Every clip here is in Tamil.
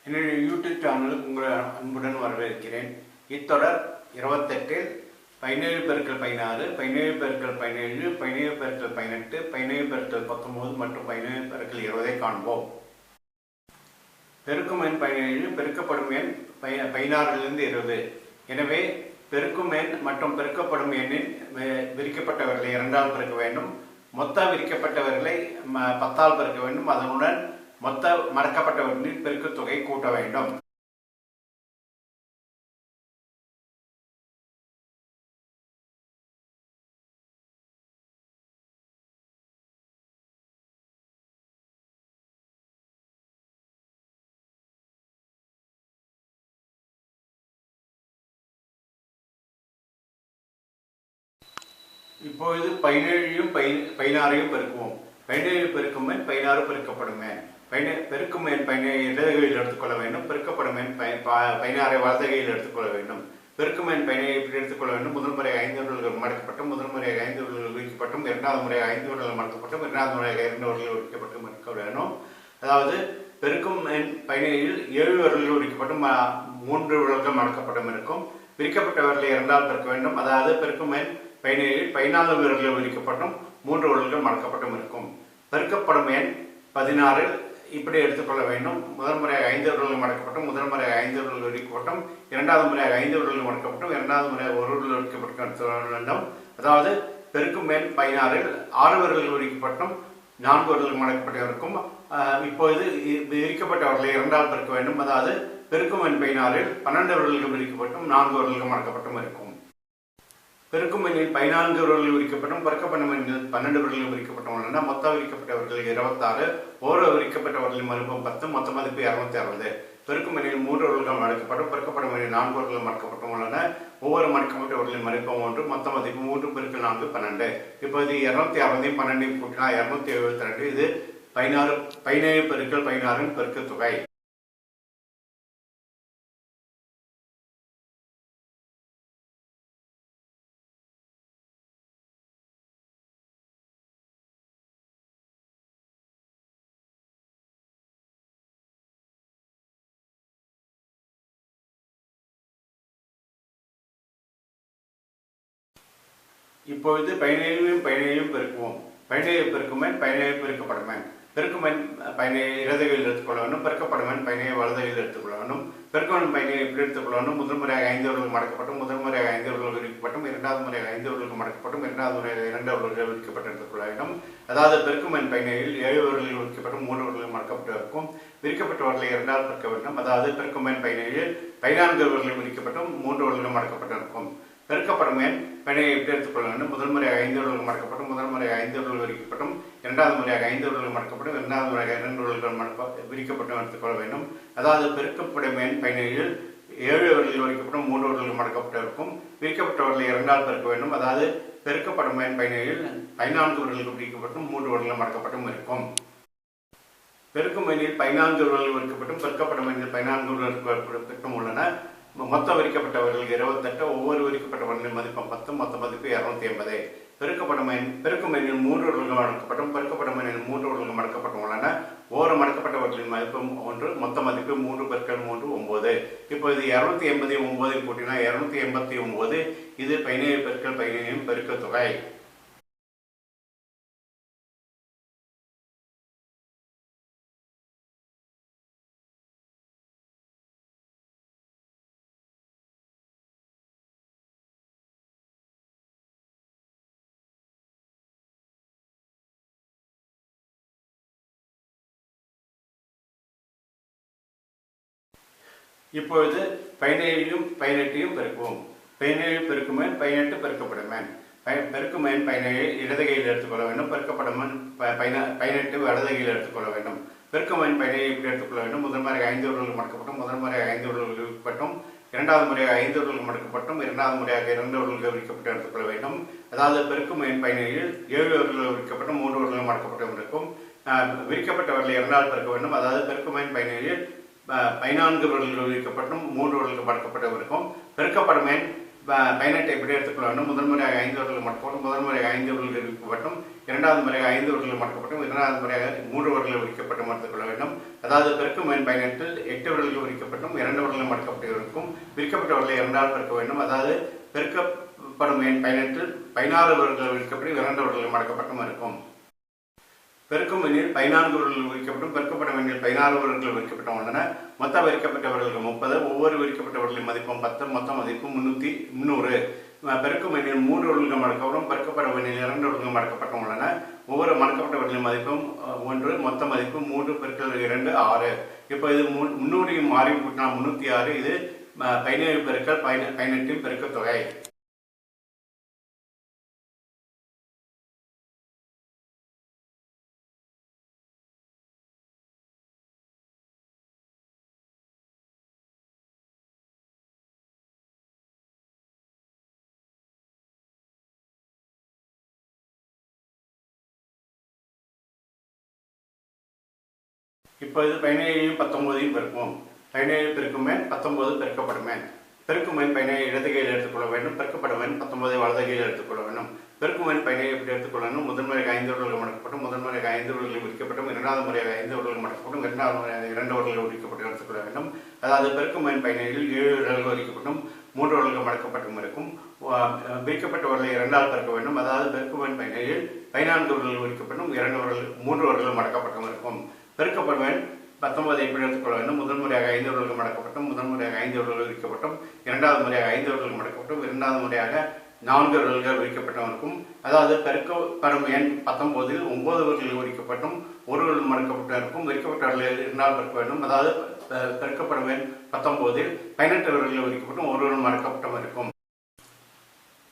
என்னுடைய யூடியூப் சேனலுக்கு உங்களை அன்புடன் வரவேற்கிறேன். இத்தொடர் 28 17 பெருக்கல் 16 17 பெருக்கல் 17 17 பெருக்கல் 18 17 பெருக்கல் 19 மற்றும் 17 பெருக்கல் 20 காண்போம். பெருக்கும் எண் 17 பெருக்கப்படும் எண் 16 20. எனவே பெருக்கும் எண் மற்றும் பெருக்கப்படும் எண்ணின் விரிக்கப்பட்டவர்களை 2ஆல் பெருக்க வேண்டும். மொத்த விரிக்கப்பட்டவர்களை 10ஆல் பெருக்க வேண்டும். அதனுடன் மொத்த மடக்கப்பட்டவர்களின் பெருக்குத் தொகை கூட்ட வேண்டும். இப்பொழுது 17ஐயும் 16ஐயும் பெருக்குவோம். 17 பெருக்கும் எண் 16 பெருக்கப்படும் எண். பெருக்கும் எண் 17 இடதுகையில் எடுத்துக்கொள்ள வேண்டும். பெருக்கப்படும் எண் 16 வலதுகையில் எடுத்துக்கொள்ள வேண்டும். பெருக்கும் எண் 17 இப்படி எடுத்துக்கொள்ள வேண்டும். முதல் முறை 5 விரல்கள் மடக்கப்பட்டும், முதல் முறை 5 விரல்கள் விரிக்கப்பட்டும், இரண்டாவது முறை 5 விரல்கள் மடக்கப்பட்டும், இரண்டாவது முறை 2 விரல்கள் விரிக்கப்பட்டும் இருக்க வேண்டும். அதாவது பெருக்கும் எண் 17 7 விரல்கள் விரிக்கப்பட்டும் 3 விரல்கள் மடக்கப்பட்டும் இருக்கும். விரிக்கப்பட்ட விரலை 2ஆல் பெருக்க வேண்டும். அதாவது பெருக்கும் எண் 17 14 விரல்கள் விரிக்கப்பட்டும் 3 விரல்கள் மடக்கப்பட்டும் இருக்கும். பெருக்கப்படும் எண் 16 இப்படி எடுத்துக்கொள்ள வேண்டும். முதல் முறையாக 5 விரல்கள் மடக்கப்பட்டும், முதல் முறையாக 5 விரல்கள் விரிக்கப்பட்டும், இரண்டாவது முறையாக 5 விரல்கள் மடக்கப்பட்டும், இரண்டாவது முறையாக 1 விரல் விரிக்கப்பட்டும் எடுத்துக்கொள்ள வேண்டும். அதாவது பெருக்கும் எண் 16 6 விரல்கள் விரிக்கப்பட்டும் 4 விரல்கள் மடக்கப்பட்டும் இருக்கும். இப்பொழுது விரிக்கப்பட்டவர்களை 2ஆல் பெருக்க வேண்டும். அதாவது பெருக்கும் எண் 16 12 விரல்கள் விரிக்கப்பட்டும் 4 விரல்கள் மடக்கப்பட்டும் இருக்கும். பெருக்கும் எண்ணில் 14 விரல்கள் விரிக்கப்பட்டும், பெருக்கப்படும் எண்ணில் 12 விரல்கள் விரிக்கப்பட்டும் உள்ளன. மொத்த விரிக்கப்பட்டவர்கள் 26. ஓரோ விரிக்கப்பட்டவர்களின் மதிப்பு 10, மொத்த மதிப்பு 260. பெருக்கும் எண்ணில் 3 விரல்கள் மடக்கப்பட்டும், பெருக்கப்படும் எண்ணில் 4 விரல்கள் மடக்கப்பட்டும் உள்ளன. ஒவ்வொரு மடக்கப்பட்டவர்களின் மதிப்பு 1, மொத்த மதிப்பு 3 பெருக்கல் 4 12. இப்போது 260 12 கூட்டினால் 272. இது 17 பெருக்கல் 16 பெருக்கு தொகை. இப்பொழுது 17ஐயும் 17ஐயும் பெருக்குவோம். 17 பெருக்கும் எண் 17 பெருக்கப்படும் எண். பெருக்கும் எண் 17 இடதுகையில் எடுத்துக்கொள்ள வேண்டும். பெருக்கப்படும் எண் 17 வலதுகையில் எடுத்துக்கொள்ள வேண்டும். பெருக்கும் எண் 17 இப்படி எடுத்துக்கொள்ள வேண்டும். முதல் முறையாக 5 விரல்கள் மடக்கப்பட்டும், முதல் முறையாக 5 விரல்கள் விரிக்கப்பட்டும், இரண்டாவது முறையாக 5 விரல்கள் மடக்கப்பட்டும், இரண்டாவது முறையாக 2 விரல்கள் விரிக்கப்பட்டு எடுத்துக்கொள்ள வேண்டும். அதாவது பெருக்கும் எண் 17 7 விரல்கள் விரிக்கப்பட்டும் 3 விரல்கள் மடக்கப்பட்டு இருக்கும். விரிக்கப்பட்டவர்களை 2ஆல் பெருக்க வேண்டும். அதாவது பெருக்கும் எண் 17 14 விரல்கள் விரிக்கப்பட்டும் 3 விரல்கள் மடக்கப்பட்டு இருக்கும். பெருக்கப்படும் எண் 17 எப்படி எடுத்துக்கொள்ள வேண்டும். முதல் முறையாக 5 விரல்கள் மடக்கப்பட்டும், முதல் முறையாக 5 விரல்கள் விரிக்கப்பட்டும், இரண்டாவது முறையாக 5 விரல்கள் மடக்கப்பட்டும், இரண்டாவது முறையாக 2 விரல்கள் விரிக்கப்பட்டும் எடுத்துக்கொள்ள வேண்டும். அதாவது பெருக்கப்படும் எண் 17 7 விரல்கள் விரிக்கப்பட்டும் 3 விரல்கள் மடக்கப்பட்டு இருக்கும். விரிக்கப்பட்டவர்களை 2ஆல் பெருக்க வேண்டும். அதாவது பெருக்கப்படும் எண் 17 14 விரல்கள் விரிக்கப்பட்டும் 3 விரல்கள் மடக்கப்பட்டும் இருக்கும். பெருக்கும் எண்ணில் 14 விரல்கள் விரிக்கப்பட்டும், பெருக்கப்படும் எண்ணில் 14 விரல்கள் உள்ளன. மொத்த விரிக்கப்பட்டவர்கள் 28. ஒவ்வொரு விரிக்கப்பட்டவர்களின் மதிப்பு 10, மொத்த மதிப்பு 280. பெருக்கும் எண்ணில் 3 விரல்கள் மடக்கப்பட்டும், பெருக்கப்படும் எண்ணில் 3 விரல்கள் மடக்கப்பட்டும் உள்ளன. ஒவ்வொரு மடக்கப்பட்டவர்களின் மதிப்பு 1, மொத்த மதிப்பு 3 பெருக்கல் 3 9. இப்போது 280 9 கூட்டினால் 289. இது 17 பெருக்கல் 17 பெருக்க தொகை. இப்பொழுது 17ஐயும் 18ஐயும் பெருக்குவோம். 17 பெருக்கும் எண் 18 பெருக்கப்படும் எண். பெருக்கும் எண் 17 இடதுகையில் எடுத்துக்கொள்ள வேண்டும். பெருக்கப்படும் எண் 18 வலதுகையில் எடுத்துக்கொள்ள வேண்டும். பெருக்கும் எண் 17 இப்படி எடுத்துக்கொள்ள வேண்டும். முதல் முறையாக 5 விரல்கள் மடக்கப்பட்டும், முதல் முறையாக 5 விரல்கள் விரிக்கப்பட்டும், இரண்டாவது முறையாக 5 விரல்கள் மடக்கப்பட்டும், இரண்டாவது முறையாக 2 விரல்கள் விரிக்கப்பட்டு எடுத்துக்கொள்ள வேண்டும். அதாவது பெருக்கும் எண் 17 7 விரல்கள் விரிக்கப்பட்டும் 3 விரல்கள் மடக்கப்பட்டும் இருக்கும். விரிக்கப்பட்டவர்களை 2ஆல் பெருக்க வேண்டும். அதாவது பெருக்கும் எண் 17 14 விரல்கள் விரிக்கப்பட்டும் 3 விரல்கள் மடக்கப்பட்டும் இருக்கும். பெருக்கப்படும் எண் 18 எப்படி எடுத்துக்கொள்ள வேண்டும்? முதல் முறையாக 5 வருடங்கள் மடக்கப்பட்டும், முதல் முறையாக 5 வருடங்கள் விரிக்கப்பட்டும், இரண்டாவது முறையாக 5 வருடங்கள் மடக்கப்பட்டும், இரண்டாவது முறையாக 3 வருடங்கள் விரிக்கப்பட்டும் எடுத்துக்கொள்ள வேண்டும். அதாவது பெருக்கும் எண் 18 8 வருடங்கள் விரிக்கப்பட்டும் 2 வருடங்கள் மடக்கப்பட்டு இருக்கும். விரிக்கப்பட்டவர்களை 2ஆல் பெருக்க வேண்டும். அதாவது பெருக்கப்படும் எண் 18 16 வருடங்கள் விரிக்கப்பட்டு 2 வருடங்கள் மடக்கப்பட்டும் இருக்கும். பெருக்கும் எண்ணில் 14 வருடங்கள் விரிக்கப்பட்டும் பெருக்கப்படும் எண்ணில் 16 வருடங்கள் விரிக்கப்பட்டும் உள்ளன. மொத்த விரிக்கப்பட்டவர்களுக்கு 30, ஒவ்வொரு விரிக்கப்பட்டவர்களின் மதிப்பும் 10, மொத்த மதிப்பு 300. பெருக்கும் எண்ணில் 3 வருடங்கள் மடக்கப்படும் பெருக்கப்படும் எண்ணில் 2 வருடங்கள் மடக்கப்பட்டும் உள்ளன. ஒவ்வொரு மடக்கப்பட்டவர்களின் மதிப்பும் 1, மொத்த மதிப்பு 3 பெருக்கல் 2 6. இப்போ இது 300 மாறி கூட்டினா 306. இது 17 பெருக்கல் 18 பெருக்க தொகை. இப்போ இது 17 19 பெருக்குவோம். 17 பெருக்கும் எண் 19 பெருக்கப்படும் எண். பெருக்கும் எண் 17 இடது கையில் எடுத்துக்கொள்ள வேண்டும். பெருக்கப்படும் எண் 19 வலது கையில் எடுத்துக்கொள்ள வேண்டும். பெருக்கும் எண் 17 எப்படி எடுத்துக்கொள்ளணும்? முதல் முறையாக 5 வருடங்கள் மடக்கப்பட்டும், முதல் முறையாக 5 வருடங்கள் விரிக்கப்பட்டும், இரண்டாவது முறையாக 5 வருடங்கள் மடக்கப்பட்டும், இரண்டாவது முறையாக 2 வருடங்கள் விரிக்கப்பட்டு எடுத்துக்கொள்ள வேண்டும். அதாவது பெருக்கும் எண் 17 7 வருடங்கள் விரிக்கப்பட்டும் 3 வருடங்கள் மடக்கப்பட்டும் இருக்கும். விரிக்கப்பட்டவர்களை 2ஆல் பெருக்க வேண்டும். அதாவது பெருக்கும் எண் 17 14 வருடங்கள் விரிக்கப்பட்டும் 3 வருடங்கள் மடக்கப்பட்டும் இருக்கும். பெருக்கப்படும் எண் 19 எப்படி எடுத்துக்கொள்ள வேண்டும்? முதல் முறையாக 5 வருடங்கள் மடக்கப்பட்டும், முதல் முறையாக 5 வருடங்கள் விரிக்கப்பட்டும், இரண்டாவது முறையாக 5 வருடங்கள் மடக்கப்பட்டும், இரண்டாவது முறையாக 4 வருடங்கள் விரிக்கப்பட்டும் இருக்கும். அதாவது பெருக்கப்படும் எண் 19 9 வருடங்கள் விரிக்கப்பட்டும் 1 வருடம் மடக்கப்பட்டும் இருக்கும். விரிக்கப்பட்டவர்களை 2ஆல் பெருக்க வேண்டும். அதாவது பெருக்கப்படும் எண் 19 18 வருடங்கள் விரிக்கப்பட்டும் 1 வருடம் மடக்கப்பட்டும் இருக்கும்.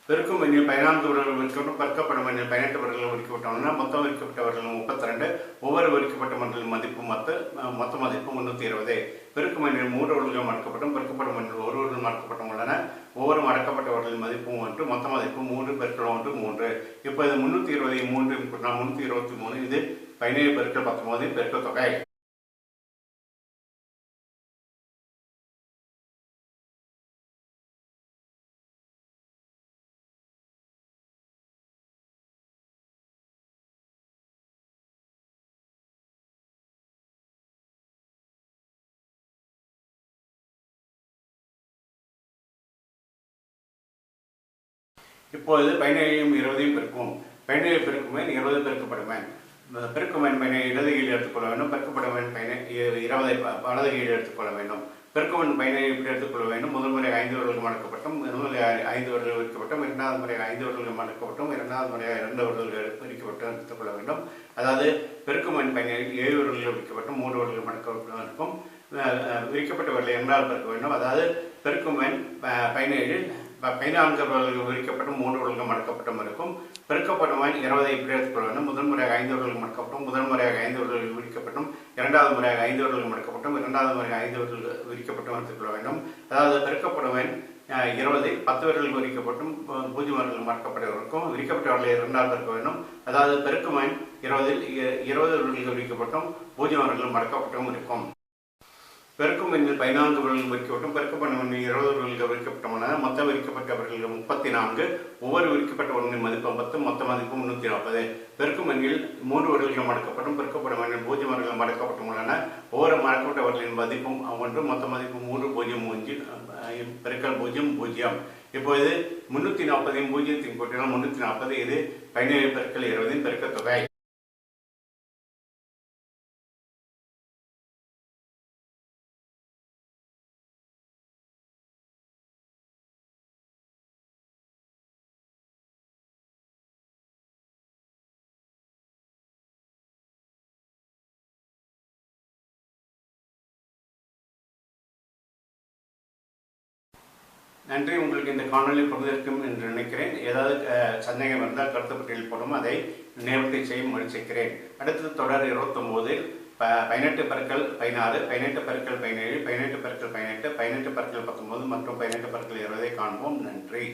பெருக்கும் எண்ணில் 14 வருடங்கள் விரிக்கப்பட்டும் பெருக்கப்படும் எண்ணில் 18 வருடங்கள் விரிக்கப்பட்டவர்கள் மொத்தம் விரிக்கப்பட்டவர்கள் 32. ஒவ்வொரு விரிக்கப்பட்டவர்களின் மதிப்பு மொத்த மதிப்பு 320. பெருக்கும் எண்ணில் 3 வருடங்கள் மடக்கப்பட்டும் பெருக்கப்படும் எண்ணில் 1 வருடம் மடக்கப்பட்டும் உள்ளன. ஒவ்வொரு மடக்கப்பட்டவர்களின் மதிப்பும் 1, மொத்த மதிப்பு 3 பெருக்கல் 1 3. இப்போ இது 320 3 323. இது 17 பெருக்கல் 19 பெருக்க தொகை. இப்போது 17 20 பெருக்குவோம். 17 பெருக்கும் எண் 20 பெருக்கப்படும் எண். பெருக்கும் எண் 17 இடது கையில் எடுத்துக்கொள்ள வேண்டும். பெருக்கப்படும் எண் 20 வலது கையில் எடுத்துக்கொள்ள வேண்டும். பெருக்கும் எண் 17 எப்படி எடுத்துக்கொள்ள வேண்டும்? முதல் முறை 5 வருடங்கள் மடக்கப்பட்டும், முதல் முறை 5 வருடங்கள் விரிக்கப்பட்டும், இரண்டாவது முறை 5 வருடங்கள் மடக்கப்பட்டும், இரண்டாவது முறை 2 வருடங்கள் விரிக்கப்பட்டும் எடுத்துக்கொள்ள வேண்டும். அதாவது பெருக்கும் எண் 17 7 வருடங்கள் விரிக்கப்பட்டும் 3 வருடங்கள் மடக்கப்பட்டும் இருக்கும். விரிக்கப்பட்டவர்களை 2ஆல் பெருக்க வேண்டும். அதாவது பெருக்கும் எண் 17 14 வருடங்கள் விரிக்கப்பட்டு 3 வருடங்கள் மடக்கப்பட்டும் இருக்கும். பெருக்கப்படும் எண் 20 எப்படி எடுத்துக்கொள்ள வேண்டும்? முதல் முறையாக 5 வருடங்கள் மடக்கப்பட்டும், முதல் முறையாக 5 வருடங்கள் விரிக்கப்பட்டும், இரண்டாவது முறையாக 5 வருடங்கள் மடக்கப்பட்டும், இரண்டாவது முறையாக 5 வருடங்கள் விரிக்கப்பட்டும் எடுத்துக்கொள்ள வேண்டும். அதாவது பெருக்கப்படும் எண் 20 10 வருடங்கள் விரிக்கப்பட்டும் 0 வருடங்கள் மடக்கப்பட்டிருக்கும். விரிக்கப்பட்டவர்களை 2ஆல் பெருக்க வேண்டும். அதாவது பெருக்கும் எண் 20 வருடங்கள் விரிக்கப்பட்டும் 0 வருடங்கள் மடக்கப்பட்டும் இருக்கும். பெருக்கும் எண்ணில் 14 வருடங்கள் விரிக்கப்பட்டும் பெருக்கப்படும் எண்ணில் 20 வருடங்கள் விரிக்கப்பட்டன. மொத்த விரிக்கப்பட்டவர்கள் 34. ஒவ்வொரு விரிக்கப்பட்டவர்களின் மதிப்பு 10, மொத்த மதிப்பு 340. பெருக்கும் எண்ணில் 3 வருடங்கள் மடக்கப்பட்டும் பெருக்கப்படும் எண்ணில் 0 வருடங்கள் மடக்கப்பட்டும் உள்ளன. ஒவ்வொரு மடக்கப்பட்டவர்களின் மதிப்பும் 1, மொத்த மதிப்பு 305 பெருக்கல் 0 0. இப்போது 340 0 கூட்டினால் 340. இது 17 பெருக்கல் 20 பெருக்க தொகை. நன்றி. உங்களுக்கு இந்த காணொலியில் பகிர்ந்திருக்கும் என்று நினைக்கிறேன். ஏதாவது சந்தேகம் இருந்தால் கருத்து பட்டியலில் போடும், அதை நிவர்த்தி செய்ய முயற்சிக்கிறேன். அடுத்தது தொடர் 29 18 பெருக்கல் 16 18 பெருக்கல் 17 18 பெருக்கல் 18 18 பெருக்கல் 19 மற்றும் 18 பெருக்கல் 20 காண்போம். நன்றி.